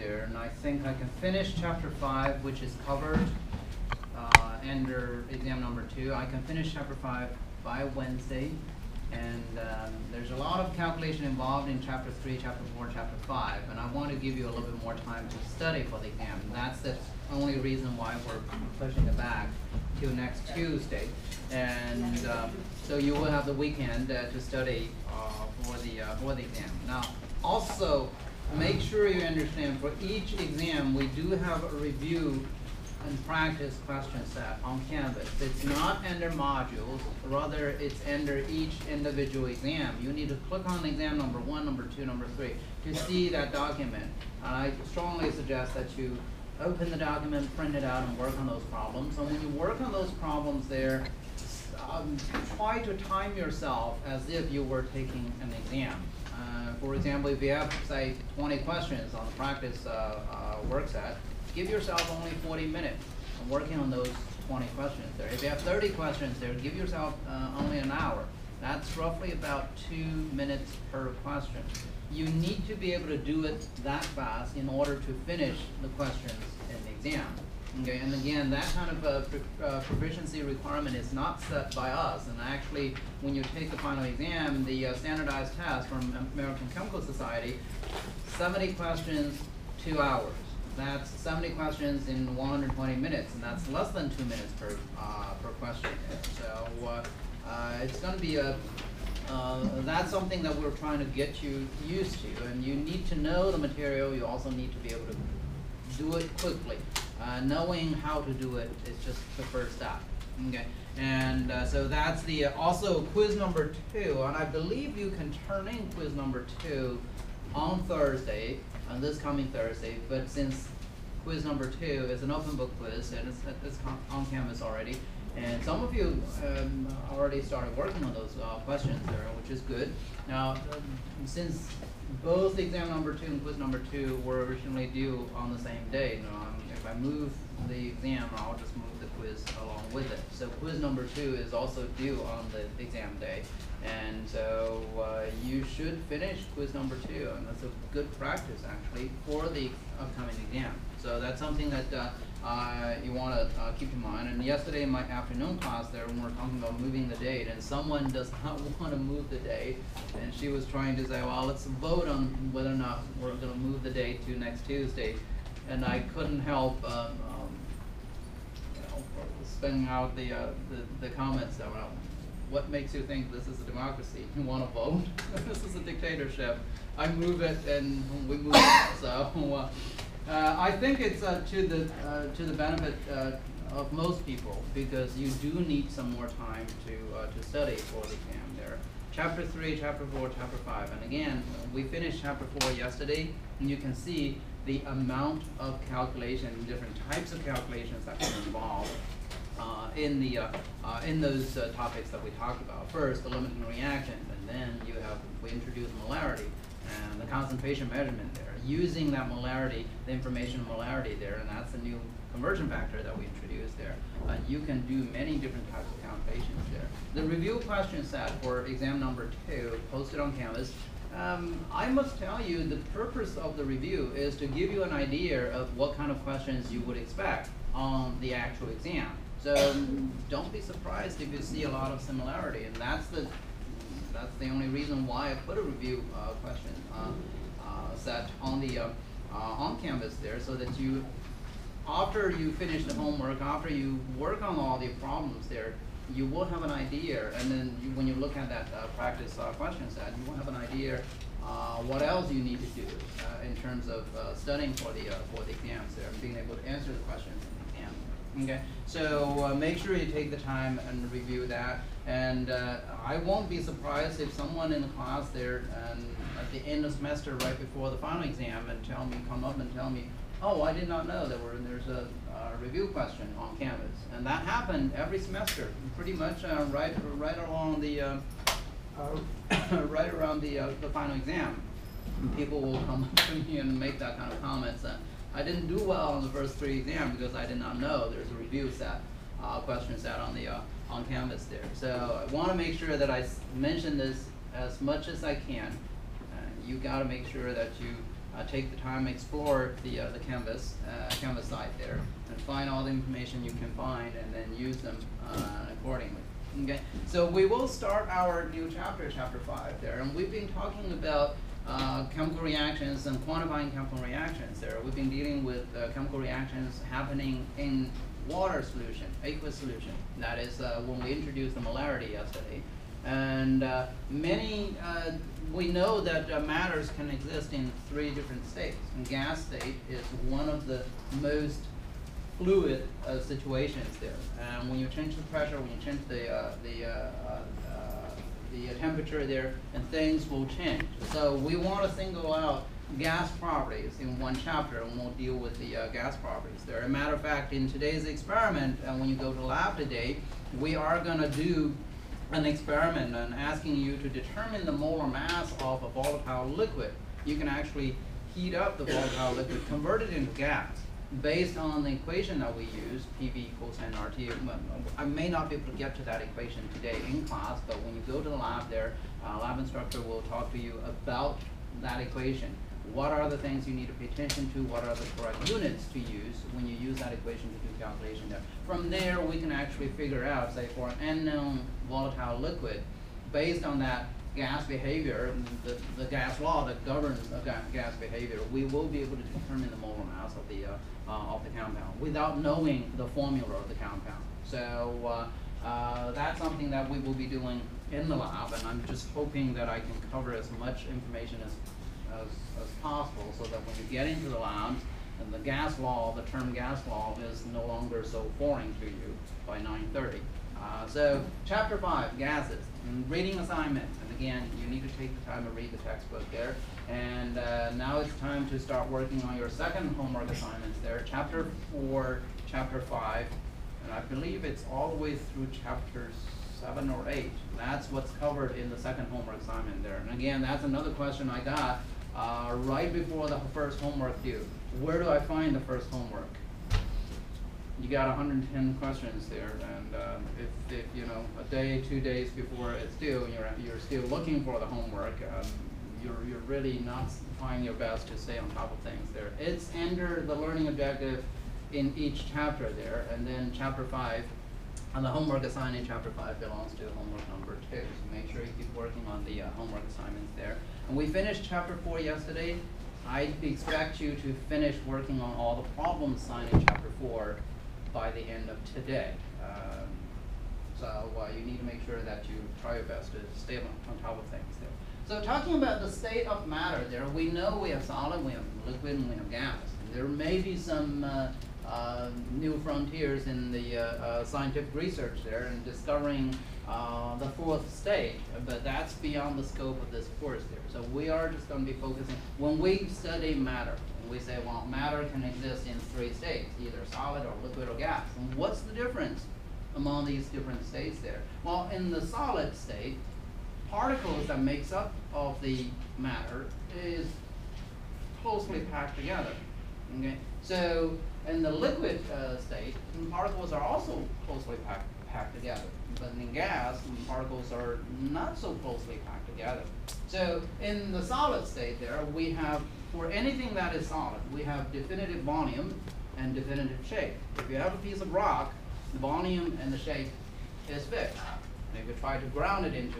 there, and I think I can finish chapter 5, which is covered under exam number 2. I can finish chapter 5 by Wednesday, and there's a lot of calculation involved in chapter 3, chapter 4, chapter 5, and I want to give you a little bit more time to study for the exam. And that's the only reason why we're pushing it back to next Tuesday. And so you will have the weekend to study for the exam. Now, also make sure you understand for each exam we do have a review and practice question set on Canvas. It's not under modules, rather it's under each individual exam. You need to click on exam number 1, number 2, number 3 to see that document. I strongly suggest that you open the document, print it out, and work on those problems. And when you work on those problems there, try to time yourself as if you were taking an exam. For example, if you have, say, 20 questions on the practice work set, give yourself only 40 minutes working on those 20 questions there. If you have 30 questions there, give yourself only an hour. That's roughly about 2 minutes per question. You need to be able to do it that fast in order to finish the questions in the exam. Okay, and again, that kind of proficiency requirement is not set by us. And actually, when you take the final exam, the standardized test from American Chemical Society, 70 questions, 2 hours. That's 70 questions in 120 minutes, and that's less than 2 minutes per question. So it's going to be that's something that we're trying to get you used to, and you need to know the material. You also need to be able to do it quickly. Knowing how to do it is just the first step. Okay, and so that's the also quiz number 2, and I believe you can turn in quiz number 2 on Thursday, on this coming Thursday. But since quiz number 2 is an open book quiz and it's on Canvas already, and some of you already started working on those questions there, which is good. Now, since both exam number 2 and quiz number 2 were originally due on the same day, if I move the exam, I'll just move the quiz along with it. So quiz number 2 is also due on the exam day. And so you should finish quiz number 2, and that's a good practice actually for the upcoming exam. So that's something that you want to keep in mind. And yesterday in my afternoon class there, when we were talking about moving the date, and someone does not want to move the date, and she was trying to say, well, let's vote on whether or not we're going to move the date to next Tuesday. And I couldn't help spelling out the comments that were, what makes you think this is a democracy? You want to vote? This is a dictatorship. I move it and we move it. So I think it's to the benefit of most people, because you do need some more time to study for the exam there. Chapter 3, chapter 4, chapter 5, and again, we finished chapter 4 yesterday, and you can see the amount of calculation, different types of calculations that can involve in those topics that we talked about. First, the limiting reactant, and then we introduced molarity and the concentration measurement there. Using that molarity, the information molarity there, and that's the new conversion factor that we introduced there. You can do many different types of calculations there. The review question set for exam number 2, posted on Canvas. I must tell you, the purpose of the review is to give you an idea of what kind of questions you would expect on the actual exam. So don't be surprised if you see a lot of similarity, and that's the only reason why I put a review question set on the on Canvas there, so that you, after you finish the homework, after you work on all the problems there, you will have an idea, and then when you look at that practice question set, you will have an idea what else you need to do in terms of studying for the exams there, and being able to answer the questions in the exam. Okay, so make sure you take the time and review that, and I won't be surprised if someone in the class there at the end of semester, right before the final exam, and come up and tell me, oh, I did not know there's a review question on Canvas, and that happened every semester, pretty much right along the right around the final exam. People will come up to me and make that kind of comments. I didn't do well on the first 3 exams because I did not know there's a review set, question set on Canvas there. So I want to make sure that I mention this as much as I can. You got to make sure that you take the time, explore the canvas site there, and find all the information you can find, and then use them accordingly. Okay, so we will start our new chapter, chapter 5 there, and we've been talking about chemical reactions and quantifying chemical reactions there. We've been dealing with chemical reactions happening in water solution, aqueous solution. That is when we introduced the molarity yesterday. And we know that matters can exist in 3 different states. And gas state is one of the most fluid situations there. And when you change the pressure, when you change the temperature there, and things will change. So we want to single out gas properties in one chapter, and we'll deal with the gas properties there. As a matter of fact, in today's experiment, when you go to lab today, we are going to do an experiment and asking you to determine the molar mass of a volatile liquid. You can actually heat up the volatile liquid, convert it into gas, based on the equation that we use, PV equals nRT. I may not be able to get to that equation today in class, but when you go to the lab there, lab instructor will talk to you about that equation. What are the things you need to pay attention to? What are the correct units to use when you use that equation to do calculation there? From there, we can actually figure out, say, for an unknown volatile liquid, based on that gas behavior, the gas law that governs gas behavior, we will be able to determine the molar mass of the compound without knowing the formula of the compound. So that's something that we will be doing in the lab, and I'm just hoping that I can cover as much information as possible, so that when you get into the lab, and the gas law, the term gas law, is no longer so foreign to you by 9:30. So chapter 5, gases, and reading assignment. And again, you need to take the time to read the textbook there. And now it's time to start working on your second homework assignments there, chapter 4, chapter 5, and I believe it's all the way through chapters 7 or 8. That's what's covered in the second homework assignment there. And again, that's another question I got right before the first homework due. Where do I find the first homework? You got 110 questions there, and if you know, a day, 2 days before it's due, and you're still looking for the homework, you're really not trying your best to stay on top of things there. It's under the learning objective in each chapter there, and then chapter 5, and the homework assigned in chapter 5 belongs to homework number 2. So make sure you keep working on the homework assignments there. And we finished chapter 4 yesterday. I expect you to finish working on all the problems assigned in chapter 4 by the end of today. So you need to make sure that you try your best to stay on top of things there. So talking about the state of matter there, we know we have solid, we have liquid, and we have gas. And there may be some new frontiers in the scientific research there and discovering the 4th state, but that's beyond the scope of this course there. So we are just going to be focusing, when we study matter, and we say, well, matter can exist in 3 states, either solid or liquid or gas. And what's the difference among these different states there? Well, in the solid state, particles that makes up of the matter is closely packed together. Okay, so in the liquid state, particles are also closely packed together. But in gas, particles are not so closely packed together. So in the solid state there, we have, for anything that is solid, we have definitive volume and definitive shape. If you have a piece of rock, the volume and the shape is fixed. And if you try to ground it into